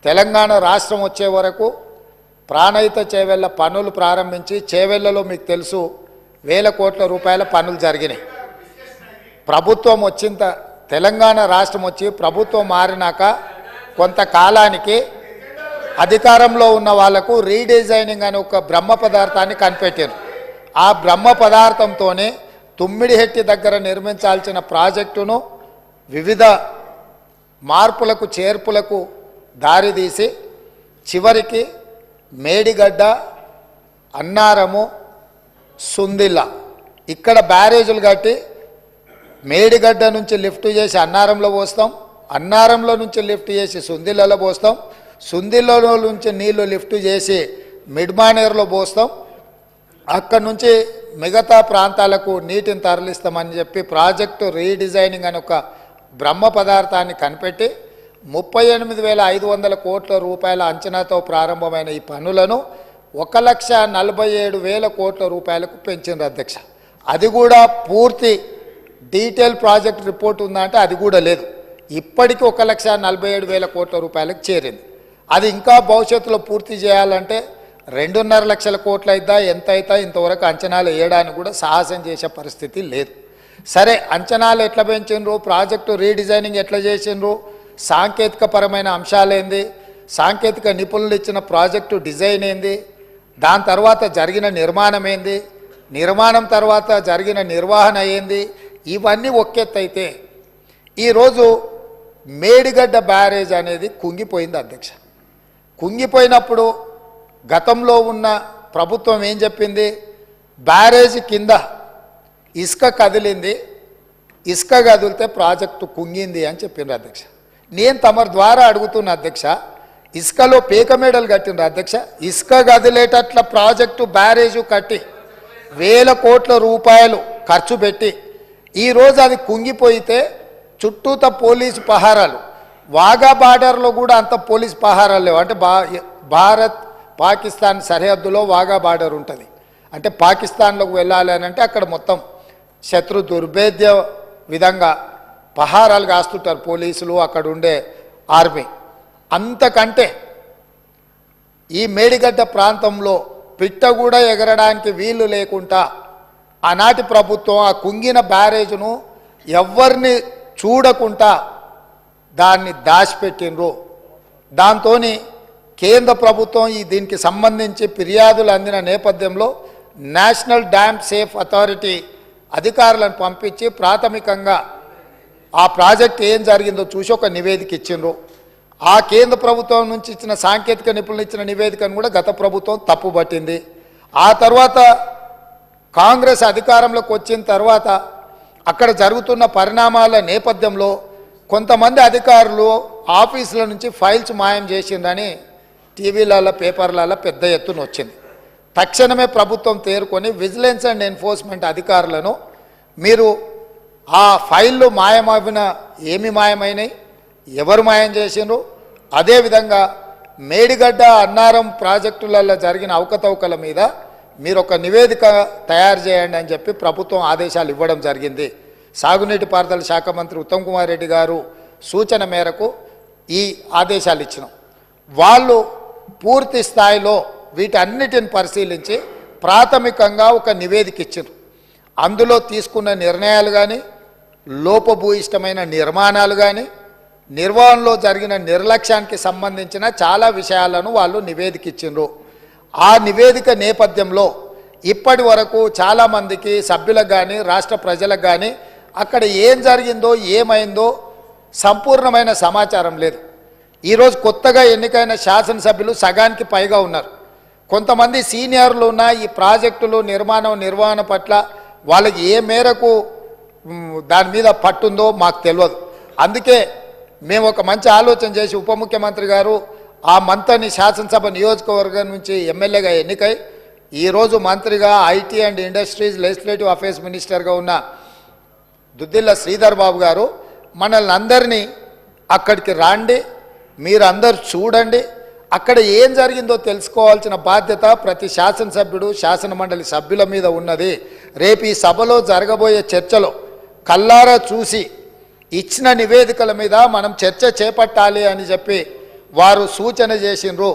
తెలంగాణ రాష్ట్రం వచ్చే వరకు ప్రాణహిత చేవెళ్ళ పనులు ప్రారంభించి చేవెళ్ళలో మీకు తెలుసు వేల కోట్ల రూపాయల పనులు జరిగినాయి. ప్రభుత్వం వచ్చిన తెలంగాణ రాష్ట్రం వచ్చి ప్రభుత్వం మారినాక కొంతకాలానికి అధికారంలో ఉన్న వాళ్లకు రీడిజైనింగ్ అనే ఒక బ్రహ్మ పదార్థాన్ని కనిపెట్టారు. ఆ బ్రహ్మ పదార్థంతోనే తుమ్మిడిహెట్టి దగ్గర నిర్మించాల్సిన ప్రాజెక్టును వివిధ మార్పులకు చేర్పులకు దారితీసి చివరికి మేడిగడ్డ, అన్నారము, సుందిల్ల ఇక్కడ బ్యారేజీలు కట్టి మేడిగడ్డ నుంచి లిఫ్ట్ చేసి అన్నారంలో పోస్తాం, అన్నారంలో నుంచి లిఫ్ట్ చేసి సుందిల్లలో పోస్తాం, సుందిల్లలో నుంచి నీళ్లు లిఫ్ట్ చేసి మిడ్మానేర్లో పోస్తాం, అక్కడి నుంచి మిగతా ప్రాంతాలకు నీటిని తరలిస్తామని చెప్పి ప్రాజెక్టు రీడిజైనింగ్ అని ఒక బ్రహ్మ పదార్థాన్ని కనిపెట్టి 38,500 కోట్ల రూపాయల అంచనాతో ప్రారంభమైన ఈ పనులను 1,47,000 కోట్ల రూపాయలకు పెంచింది అధ్యక్ష. అది కూడా పూర్తి డీటెయిల్ ప్రాజెక్ట్ రిపోర్ట్ ఉందంటే అది కూడా లేదు. ఇప్పటికీ 1,47,000 కోట్ల రూపాయలకు చేరింది. అది ఇంకా భవిష్యత్తులో పూర్తి చేయాలంటే 2.5 లక్షల కోట్లు అయిద్దా ఎంత అవుతా ఇంతవరకు అంచనాలు వేయడానికి కూడా సాహసం చేసే పరిస్థితి లేదు. సరే, అంచనాలు ఎట్లా పెంచిండ్రు, ప్రాజెక్టు రీడిజైనింగ్ ఎట్లా చేసిండ్రు, సాంకేతిక పరమైన అంశాలేంది, సాంకేతిక నిపుణులు ఇచ్చిన ప్రాజెక్టు డిజైన్ ఏంది, దాని తర్వాత జరిగిన నిర్మాణం ఏంది, నిర్మాణం తర్వాత జరిగిన నిర్వహణ ఏంది, ఇవన్నీ ఒక్కెత్తైతే ఈరోజు మేడిగడ్డ బ్యారేజ్ అనేది కుంగిపోయింది అధ్యక్ష. కుంగిపోయినప్పుడు గతంలో ఉన్న ప్రభుత్వం ఏం చెప్పింది, బ్యారేజ్ కింద ఇసుక కదిలింది, ఇసుక కదిలితే ప్రాజెక్టు కుంగింది అని చెప్పిండ్రు అధ్యక్ష. నేను తమరి ద్వారా అడుగుతున్న అధ్యక్ష, ఇసుకలో పీకమేడలు కట్టిండ్రు అధ్యక్ష. ఇసుక కదిలేటట్ల ప్రాజెక్టు బ్యారేజు కట్టి 1,000 కోట్ల రూపాయలు ఖర్చు పెట్టి ఈరోజు అది కుంగిపోయితే చుట్టూత పోలీసు పహారాలు, వాఘా బార్డర్లో కూడా అంత పోలీసు పహారాలు లేవు. అంటే భారత్ పాకిస్తాన్ సరిహద్దులో వాఘా బార్డర్ ఉంటుంది. అంటే పాకిస్తాన్లోకి వెళ్ళాలి అని అంటే అక్కడ మొత్తం శత్రు దుర్భేద్య విధంగా పహారాలు కాస్తుంటారు పోలీసులు, అక్కడ ఉండే ఆర్మీ. అంతకంటే ఈ మేడిగడ్డ ప్రాంతంలో పిట్ట కూడా ఎగరడానికి వీలు లేకుండా ఆనాటి ప్రభుత్వం ఆ కుంగిన బ్యారేజ్ను ఎవరిని చూడకుండా దాన్ని దాచిపెట్టినరు. దాంతో కేంద్ర ప్రభుత్వం దీనికి సంబంధించి ఫిర్యాదులు అందిన నేపథ్యంలో నేషనల్ డ్యామ్ సేఫ్ అథారిటీ అధికారులను పంపించి ప్రాథమికంగా ఆ ప్రాజెక్ట్ ఏం జరిగిందో చూసి ఒక నివేదిక ఇచ్చిండ్రు. ఆ కేంద్ర ప్రభుత్వం నుంచి ఇచ్చిన సాంకేతిక నిపుణులు ఇచ్చిన నివేదికను కూడా గత ప్రభుత్వం తప్పుపట్టింది. ఆ తర్వాత కాంగ్రెస్ అధికారంలోకి వచ్చిన తర్వాత అక్కడ జరుగుతున్న పరిణామాల నేపథ్యంలో కొంతమంది అధికారులు ఆఫీసుల నుంచి ఫైల్స్ మాయం చేసిందని టీవీలలో పేపర్లలో పెద్ద ఎత్తున వచ్చింది. తక్షణమే ప్రభుత్వం తేరుకొని విజిలెన్స్ అండ్ ఎన్ఫోర్స్మెంట్ అధికారులను మీరు ఆ ఫైళ్ళు మాయమవిన ఏమి మాయమైనాయి, ఎవరు మాయం చేసిండ్రు, అదేవిధంగా మేడిగడ్డ, అన్నారం ప్రాజెక్టులలో జరిగిన అవకతవకల మీద మీరు ఒక నివేదిక తయారు చేయండి అని చెప్పి ప్రభుత్వం ఆదేశాలు ఇవ్వడం జరిగింది. సాగునీటి పారుదల శాఖ మంత్రి ఉత్తమ్ కుమార్ రెడ్డి గారు సూచన మేరకు ఈ ఆదేశాలు ఇచ్చినాం. వాళ్ళు పూర్తి స్థాయిలో వీటన్నిటిని పరిశీలించి ప్రాథమికంగా ఒక నివేదిక ఇచ్చారు. అందులో తీసుకున్న నిర్ణయాలు కానీ, లోపభూయిష్టమైన నిర్మాణాలు కానీ, నిర్వహణలో జరిగిన నిర్లక్ష్యానికి సంబంధించిన చాలా విషయాలను వాళ్ళు నివేదిక ఇచ్చిండ్రు. ఆ నివేదిక నేపథ్యంలో ఇప్పటి వరకు చాలామందికి సభ్యులకు కానీ రాష్ట్ర ప్రజలకు కానీ అక్కడ ఏం జరిగిందో ఏమైందో సంపూర్ణమైన సమాచారం లేదు. ఈరోజు కొత్తగా ఎన్నికైన శాసనసభ్యులు సగానికి పైగా ఉన్నారు. కొంతమంది సీనియర్లు ఉన్న ఈ ప్రాజెక్టులు నిర్వహణ పట్ల వాళ్ళకి ఏ మేరకు దాని మీద పట్టుందో మాకు తెలియదు. అందుకే మేము ఒక మంచి ఆలోచన చేసి ఉప ముఖ్యమంత్రి గారు ఆ మంత్రిని శాసనసభ నియోజకవర్గం నుంచి ఎమ్మెల్యేగా ఎన్నికై ఈరోజు మంత్రిగా IT and industries legislative affairs మినిస్టర్గా ఉన్న దుద్దిల్ల శ్రీధర్ బాబు గారు మనల్ని అందరినీ అక్కడికి రాండి, మీరు అందరు చూడండి, అక్కడ ఏం జరిగిందో తెలుసుకోవాల్సిన బాధ్యత ప్రతి శాసనసభ్యుడు శాసనమండలి సభ్యుల మీద ఉన్నది. రేపు ఈ సభలో జరగబోయే చర్చలో కల్లారా చూసి ఇచ్చిన నివేదికల మీద మనం చర్చ చేపట్టాలి అని చెప్పి వారు సూచన చేసిండ్రు